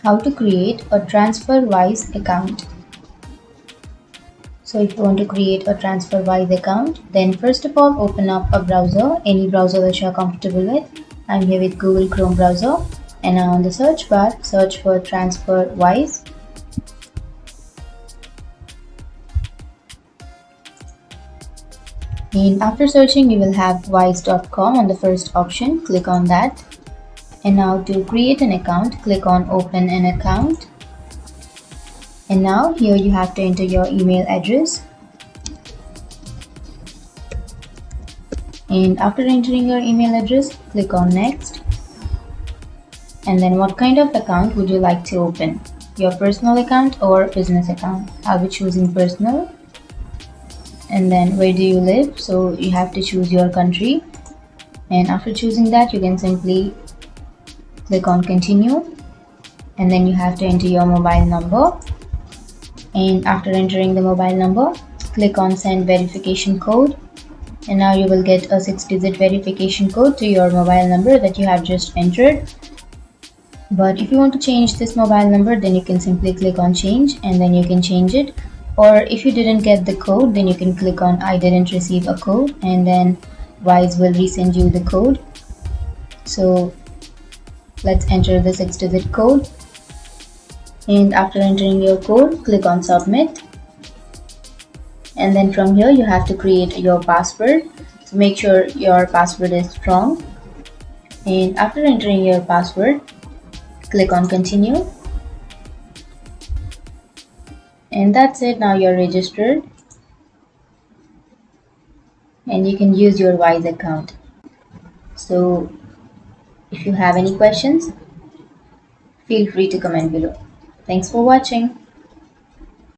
how to create a Transferwise account. So if you want to create a Transferwise account, then first of all open up a browser, any browser that you are comfortable with. I'm here with Google Chrome browser, and now on the search bar search for Transferwise. And after searching you will have wise.com on the first option. Click on that. And now to create an account, click on open an account. And now here you have to enter your email address. And after entering your email address, click on next. And then what kind of account would you like to open? Your personal account or business account? I'll be choosing personal. And then where do you live? So you have to choose your country. And after choosing that, you can simply click on continue. And then you have to enter your mobile number. And after entering the mobile number, click on send verification code. And now you will get a 6-digit verification code to your mobile number that you have just entered. But if you want to change this mobile number, then you can simply click on change and then you can change it. Or if you didn't get the code, then you can click on I didn't receive a code, and then Wise will resend you the code. So let's enter the 6-digit code. And after entering your code, click on submit. And then from here you have to create your password. So make sure your password is strong. And after entering your password, click on continue. And that's it. Now you're registered and you can use your Wise account. So if you have any questions, feel free to comment below. Thanks for watching.